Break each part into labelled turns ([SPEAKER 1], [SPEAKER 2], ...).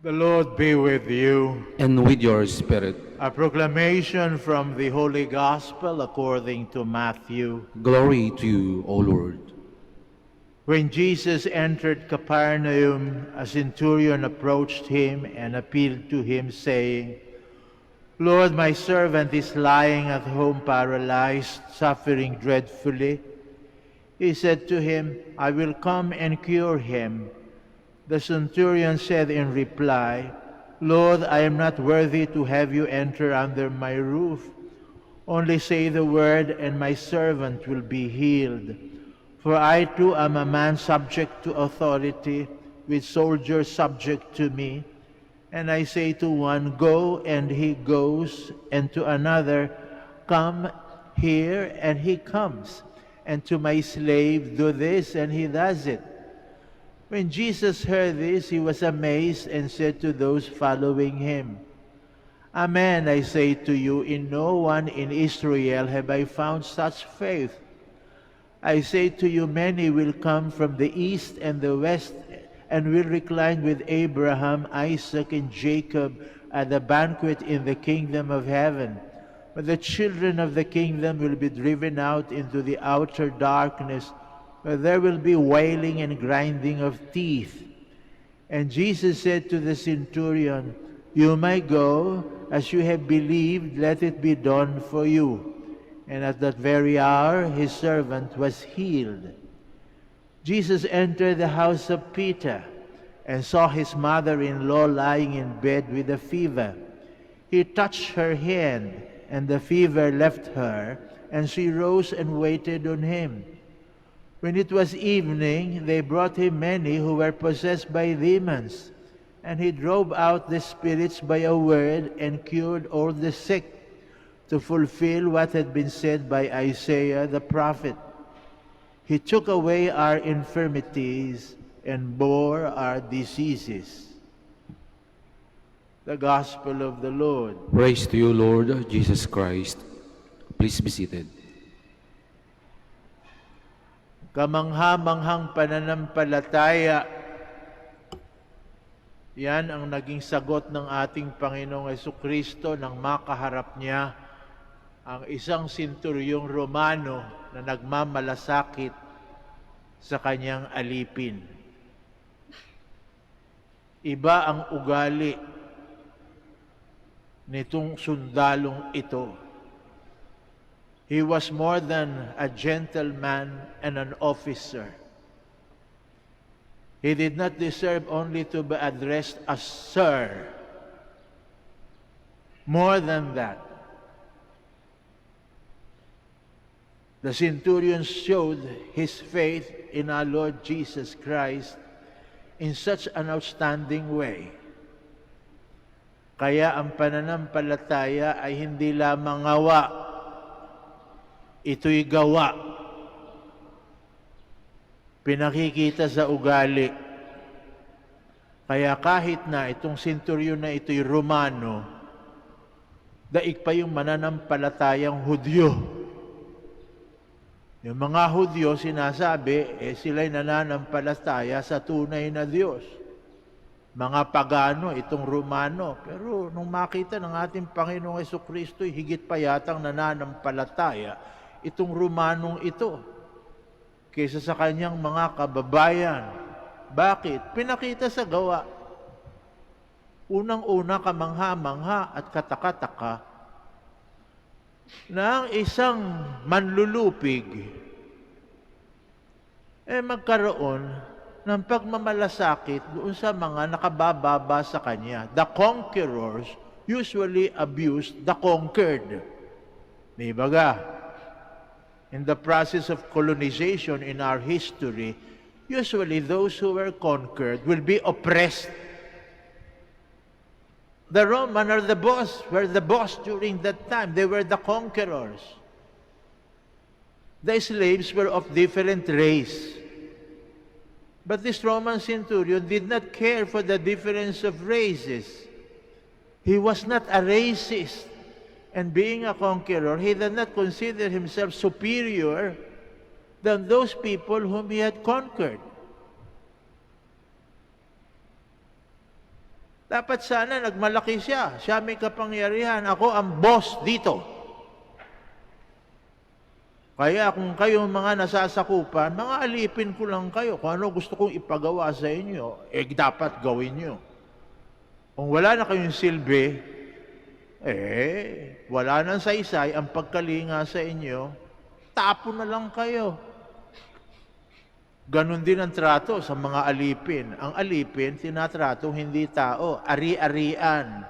[SPEAKER 1] The Lord be with you.
[SPEAKER 2] and with your spirit.
[SPEAKER 1] A proclamation from the Holy Gospel according to Matthew.
[SPEAKER 2] Glory to you, O Lord.
[SPEAKER 1] When Jesus entered Capernaum, a centurion approached him and appealed to him, saying, "Lord, my servant is lying at home paralyzed, suffering dreadfully." He said to him, "I will come and cure him." The centurion said in reply, "Lord, I am not worthy to have you enter under my roof. Only say the word, and my servant will be healed. For I too am a man subject to authority, with soldiers subject to me. And I say to one, 'Go,' and he goes, and to another, 'Come here,' and he comes. And to my slave, 'Do this,' and he does it." When Jesus heard this, he was amazed and said to those following him, "Amen, I say to you, in no one in Israel have I found such faith. I say to you, many will come from the east and the west and will recline with Abraham, Isaac, and Jacob at the banquet in the kingdom of heaven. But the children of the kingdom will be driven out into the outer darkness, where there will be wailing and grinding of teeth." And Jesus said to the centurion, "You may go, as you have believed, let it be done for you." And at that very hour his servant was healed. Jesus entered the house of Peter and saw his mother-in-law lying in bed with a fever. He touched her hand, and the fever left her, and she rose and waited on him. When it was evening, they brought him many who were possessed by demons, and he drove out the spirits by a word and cured all the sick, to fulfill what had been said by Isaiah the prophet. He took away our infirmities and bore our diseases. The Gospel of the Lord.
[SPEAKER 2] Praise to you, Lord Jesus Christ. Please be seated.
[SPEAKER 1] Kamangha-manghang pananampalataya, yan ang naging sagot ng ating Panginoong Jesucristo nang makaharap niya ang isang senturyong Romano na nagmamalasakit sa kanyang alipin. Iba ang ugali nitong sundalong ito. He was more than a gentleman and an officer. He did not deserve only to be addressed as Sir. More than that, the centurion showed his faith in our Lord Jesus Christ in such an outstanding way. Kaya ang pananampalataya ay hindi lamang ngawa, ito'y gawa. Pinakikita sa ugali. Kaya kahit na itong centurion na ito'y Romano, daig pa yung mananampalatayang Hudyo. Yung mga Hudyo, sinasabi, sila'y nananampalataya sa tunay na Diyos. Mga pagano, itong Romano. Pero nung makita ng ating Panginoong Jesucristo, higit pa yatang nananampalataya itong Romanong ito kaysa sa kanyang mga kababayan. Bakit? Pinakita sa gawa. Unang-una, kamangha-mangha at kataka-taka na ang isang manlulupig magkaroon ng pagmamalasakit doon sa mga nakabababa sa kanya. The conquerors usually abused the conquered. Di ba ga? In the process of colonization in our history, usually those who were conquered will be oppressed. The Roman or the boss were the boss during that time. They were the conquerors. The slaves were of different race. But this Roman centurion did not care for the difference of races. He was not a racist. And being a conqueror, he did not consider himself superior than those people whom he had conquered. Dapat sana nagmalaki siya. Siya may kapangyarihan. Ako ang boss dito. Kaya kung kayo mga nasasakupan, mga alipin ko lang kayo. Kung ano gusto kong ipagawa sa inyo, dapat gawin nyo. Kung wala na kayong silbi, wala nang saysay ang pagkalinga sa inyo, tapo na lang kayo. Ganon din ang trato sa mga alipin. Ang alipin, tinatrato hindi tao, ari-arian.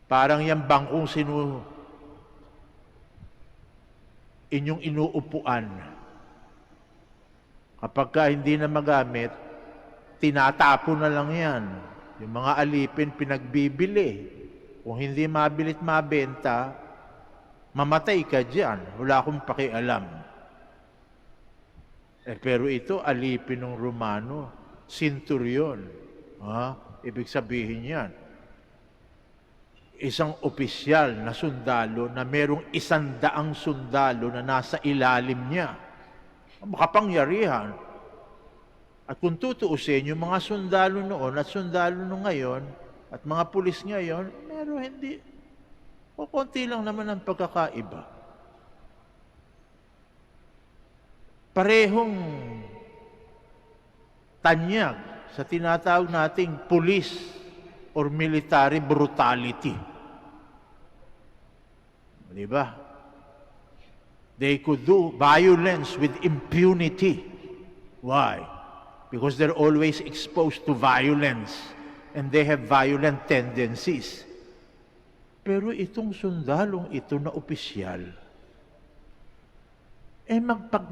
[SPEAKER 1] Parang yung bangkong inyong inuupuan. Kapag hindi na magamit, tinatapo na lang yan. Yung mga alipin pinagbibili. Kung hindi mabili't mabenta, mamatay ka dyan. Wala akong pakialam. Pero ito, alipin ng Romano, centurion. Ibig sabihin yan, isang opisyal na sundalo na merong 100 sundalo na nasa ilalim niya. Makapangyarihan. At kung tutuusin, yung mga sundalo noon at sundalo nung ngayon, at mga pulis ngayon, meron hindi. O konti lang naman ang pagkakaiba. Parehong tanyag sa tinatawag nating police or military brutality. Di ba? They could do violence with impunity. Why? Because they're always exposed to violence and they have violent tendencies. Pero itong sundalong ito na opisyal,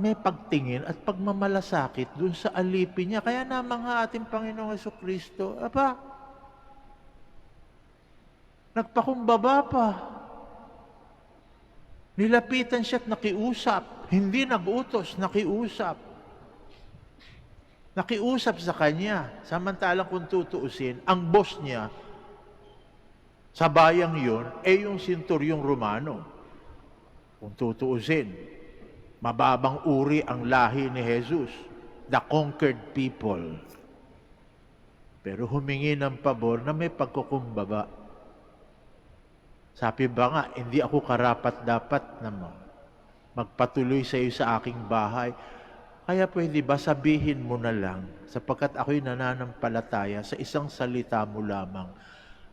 [SPEAKER 1] may pagtingin at pagmamalasakit dun sa alipin niya. Kaya naman nga ating Panginoong Jesucristo, nagpakumbaba pa. Nilapitan siya at nakiusap. Hindi nag-utos, nakiusap. Nakiusap sa kanya. Samantalang kung tutuusin, ang boss niya sa bayang yun, yung senturyong Romano. Kung tutuusin, mababang uri ang lahi ni Jesus, the conquered people. Pero humingi ng pabor na may pagkukumbaba. Sabi ba nga, hindi ako karapat-dapat naman magpatuloy sa iyo sa aking bahay. Kaya pwede ba sabihin mo na lang, sapagkat ako'y nananampalataya sa isang salita mo lamang,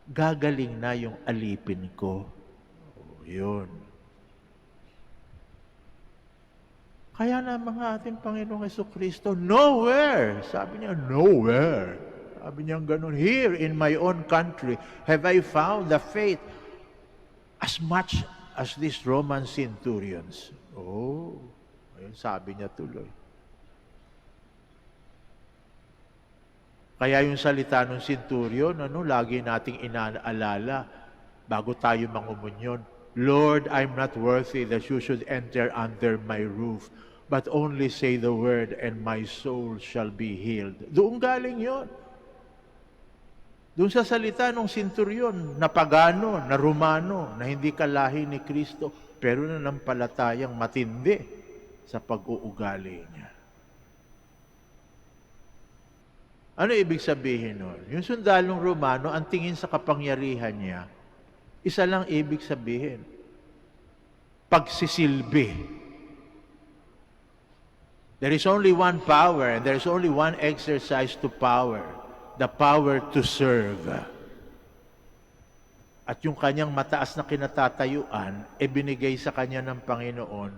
[SPEAKER 1] gagaling na yung alipin ko. Yun. Kaya na mga ating Panginoong Jesucristo, nowhere! Sabi niya, nowhere. Sabi niya ganun, here in my own country have I found the faith as much as these Roman centurions. Ayun sabi niya tuloy. Kaya yung salita ng centurion, lagi nating inaalala bago tayo mangumunyon, Lord, I'm not worthy that you should enter under my roof, but only say the word and my soul shall be healed. Doon galing yon. Doon sa salita ng centurion, na pagano, na Romano, na hindi kalahi ni Kristo, pero nanampalatayang matindi sa pag-uugali niya. Ano ibig sabihin nun? Yung sundalong Romano, ang tingin sa kapangyarihan niya, isa lang ibig sabihin, pagsisilbi. There is only one power and there is only one exercise to power, the power to serve. At yung kanyang mataas na kinatatayuan, binigay sa kanya ng Panginoon,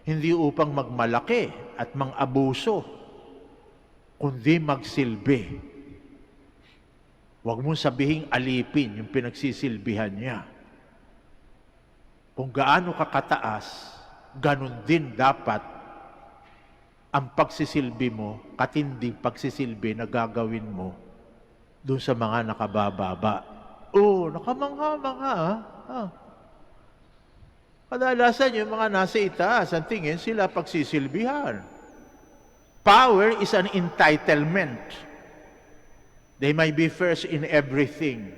[SPEAKER 1] hindi upang magmalaki at mang-abuso, kundi magsilbi. Huwag mong sabihing alipin yung pinagsisilbihan niya. Kung gaano ka kataas, ganun din dapat ang pagsisilbi mo, katinding pagsisilbi na gagawin mo doon sa mga nakabababa. Nakamangha-mangha. Kadalasan yung mga nasa itaas, ang tingin sila pagsisilbihan. Power is an entitlement. They might be first in everything.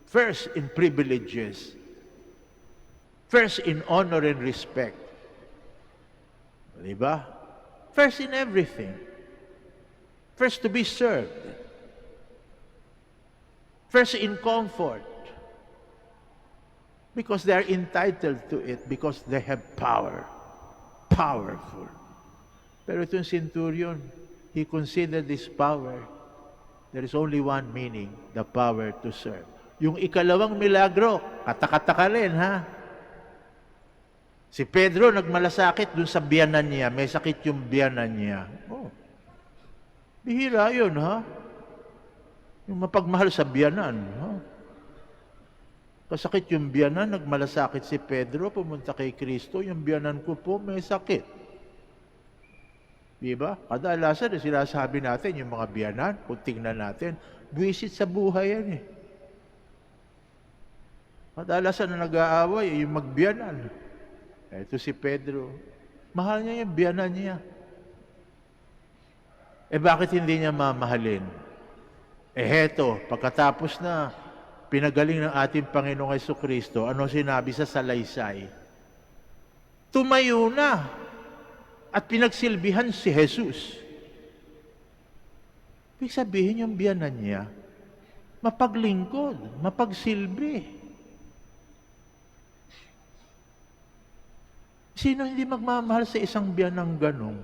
[SPEAKER 1] First in privileges. First in honor and respect. Diba? First in everything. First to be served. First in comfort. Because they are entitled to it, because they have power. Powerful. Pero itong centurion, he considered this power. There is only one meaning, the power to serve. Yung ikalawang milagro, katakataka rin, ha? Si Pedro nagmalasakit dun sa biyanan niya. May sakit yung biyanan niya. Oh. Bihira yun, ha? Yung mapagmahal sa biyanan, ha? Kasakit yung biyanan, nagmalasakit si Pedro, pumunta kay Kristo, yung biyanan ko po may sakit. Diba? Kadalasan, sinasabi natin, yung mga biyanan, kung tingnan natin, buwisit sa buhay yan eh. Kadalasan na nag-aaway, yung magbiyanan. Ito si Pedro, mahal niya yung biyanan niya. Bakit hindi niya mamahalin? Heto, pagkatapos na pinagaling ng ating Panginoong Jesucristo, ano sinabi sa salaysay? Tumayo na at pinagsilbihan si Jesus. Ibig sabihin yung biyanan niya, mapaglingkod, mapagsilbi. Sino hindi magmamahal sa isang biyanang ganong?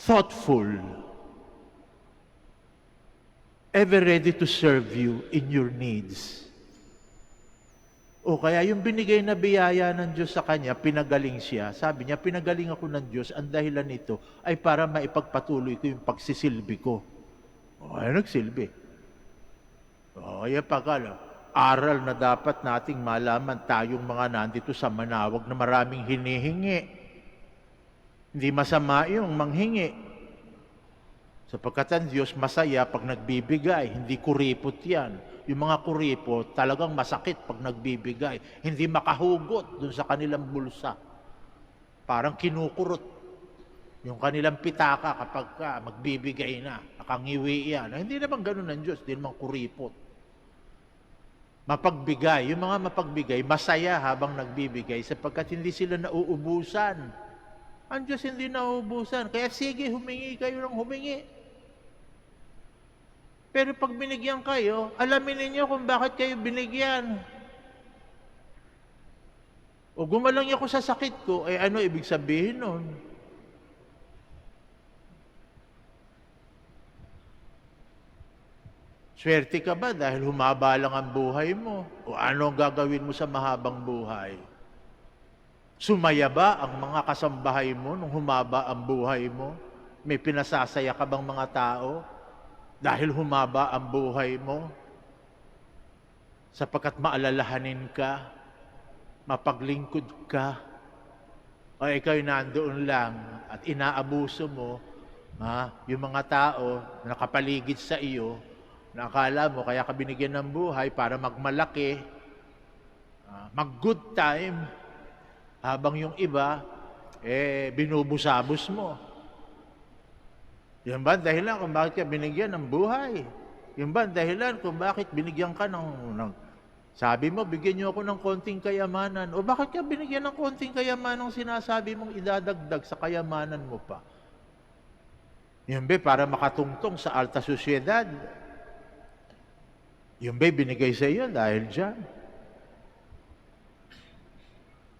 [SPEAKER 1] Thoughtful. Ever ready to serve you in your needs. O kaya yung binigay na biyaya ng Diyos sa kanya, pinagaling siya. Sabi niya, pinagaling ako ng Diyos, ang dahilan nito ay para maipagpatuloy ko yung pagsisilbi ko. O ay nagsilbi. O yan pagkala. Aral na dapat nating malaman tayong mga nandito sa Manawag na maraming hinihingi. Hindi masama yung manghingi. Sapagkat ang Diyos masaya pag nagbibigay, hindi kuripot yan. Yung mga kuripot talagang masakit pag nagbibigay. Hindi makahugot dun sa kanilang bulsa. Parang kinukurot yung kanilang pitaka kapag magbibigay na. Nakangiwi yan. Hindi naman ganun ang Diyos, hindi naman kuripot. Mapagbigay, yung mga mapagbigay, masaya habang nagbibigay sapagkat hindi sila nauubusan. Ang Diyos hindi nauubusan. Kaya sige, humingi kayo ng humingi. Pero pag binigyan kayo, alamin ninyo kung bakit kayo binigyan. O gumalang ako sa sakit ko, ano ibig sabihin nun? Swerte ka ba dahil humaba lang ang buhay mo? O ano ang gagawin mo sa mahabang buhay? Sumaya ba ang mga kasambahay mo nung humaba ang buhay mo? May pinasasaya ka bang mga tao dahil humaba ang buhay mo? Sapagkat maalalahanin ka, mapaglingkod ka, o ikaw'y nandoon lang at inaabuso mo, yung mga tao na nakapaligid sa iyo, na akala mo kaya ka binigyan ng buhay para magmalaki, mag-good time, habang yung iba, binubusabos mo. Yan ba ang dahilan kung bakit ka binigyan ng buhay? Yan ba ang dahilan kung bakit binigyan ka ng sabi mo, bigyan niyo ako ng konting kayamanan. O bakit ka binigyan ng konting kayamanan sinasabi mong idadagdag sa kayamanan mo pa? Yan ba para makatungtong sa alta sosyedad? Yung ba'y binigay sa iyo dahil dyan?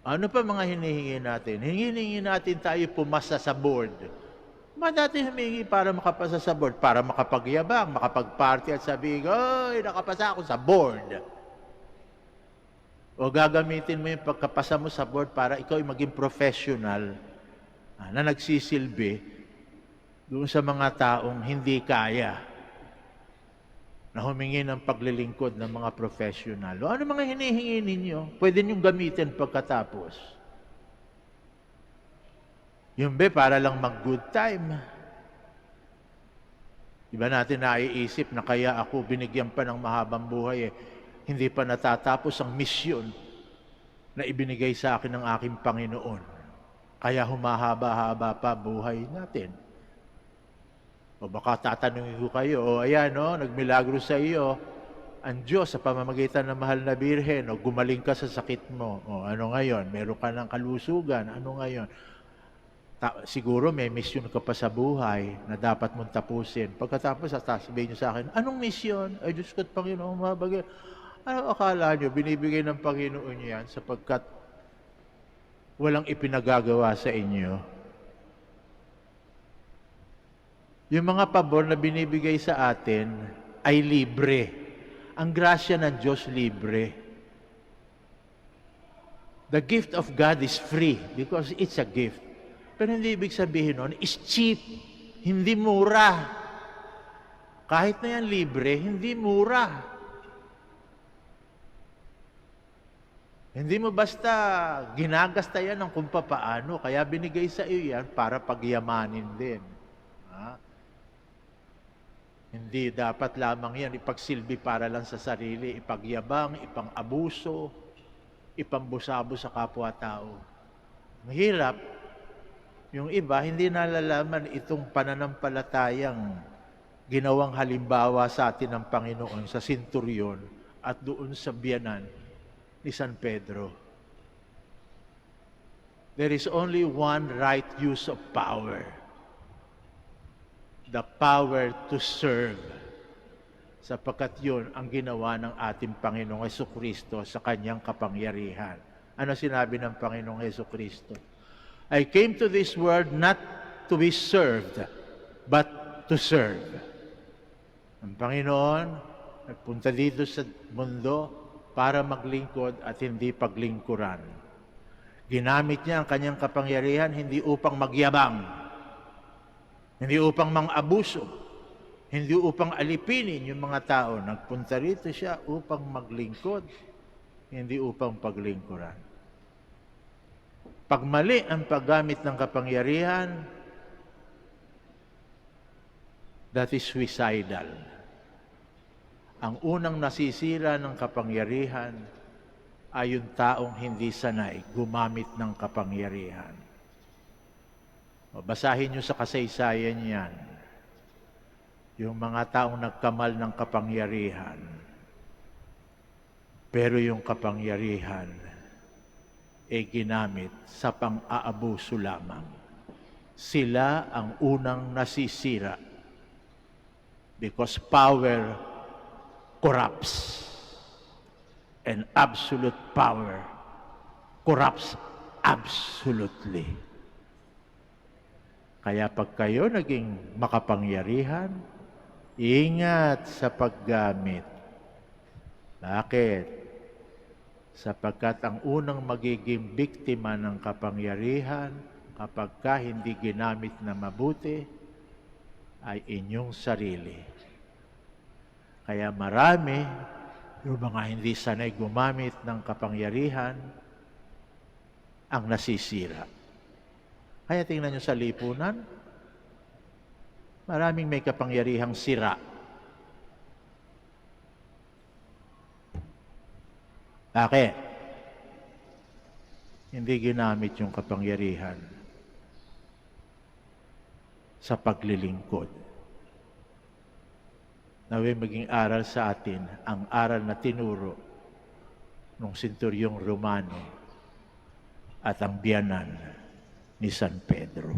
[SPEAKER 1] Ano pa mga hinihingi natin? Hinihingi natin tayo pumasa sa board. Dati humingi para makapasa sa board, para makapagyabang, makapag-party at sabihin, oy, nakapasa ako sa board. O gagamitin mo yung pagkapasa mo sa board para ikaw ay maging professional na nagsisilbi doon sa mga taong hindi kaya na humingi ng paglilingkod ng mga professional. O ano mga hinihingi ninyo? Pwede niyong gamitin pagkatapos. Yung para lang mag-good time. Diba natin naiisip na kaya ako binigyan pa ng mahabang buhay hindi pa natatapos ang misyon na ibinigay sa akin ng aking Panginoon. Kaya humahaba-haba pa buhay natin. O baka tatanungin ko kayo, ayan, nagmilagro sa iyo ang Diyos sa pamamagitan ng mahal na Birhen, gumaling ka sa sakit mo. Ano ngayon? Meron ka ng kalusugan. Ano ngayon? siguro may misyon ka pa sa buhay na dapat mong tapusin. Pagkatapos, sasabihin niyo sa akin, anong misyon? Ay, Diyos ko't Panginoon, mabagay. Ano akala niyo, binibigay ng Panginoon yan sapagkat walang ipinagagawa sa inyo? Yung mga pabor na binibigay sa atin ay libre. Ang grasya ng Diyos libre. The gift of God is free because it's a gift. Pero hindi ibig sabihin nun, is cheap. Hindi mura. Kahit na yan libre, hindi mura. Hindi mo basta ginagasta yan ng kung papaano. Kaya binigay sa iyo yan para pagyamanin din. Ha? Hindi dapat lamang yan ipagsilbi para lang sa sarili, ipagyabang, ipang-abuso, ipambusabo sa kapwa-tao. Mahirap. Yung iba, hindi nalalaman itong pananampalatayang ginawang halimbawa sa atin ng Panginoon sa senturyon at doon sa biyanan ni San Pedro. There is only one right use of power. The power to serve. Sapagkat yun ang ginawa ng ating Panginoong Jesucristo sa kanyang kapangyarihan. Ano sinabi ng Panginoong Jesucristo? I came to this world not to be served, but to serve. Ang Panginoon nagpunta dito sa mundo para maglingkod at hindi paglingkuran. Ginamit niya ang kanyang kapangyarihan hindi upang magyabang, hindi upang mang-abuso, hindi upang alipinin yung mga tao. Nagpunta rito siya upang maglingkod, hindi upang paglingkuran. Pag mali ang paggamit ng kapangyarihan, that is suicidal. Ang unang nasisira ng kapangyarihan ay yung taong hindi sanay gumamit ng kapangyarihan. Basahin nyo sa kasaysayan yan. Yung mga taong nagkamal ng kapangyarihan. Pero yung kapangyarihan ay ginamit sa pang-aabuso lamang. Sila ang unang nasisira because power corrupts and absolute power corrupts absolutely. Kaya pag kayo naging makapangyarihan, ingat sa paggamit. Bakit? Sapagkat ang unang magiging biktima ng kapangyarihan kapag ka hindi ginamit na mabuti ay inyong sarili. Kaya marami yung mga hindi sanay gumamit ng kapangyarihan ang nasisira. Kaya tingnan nyo sa lipunan, maraming may kapangyarihang sira. Bakit? Hindi ginamit yung kapangyarihan sa paglilingkod. Naway maging aral sa atin ang aral na tinuro ng senturyong Romano at ang biyanan ni San Pedro.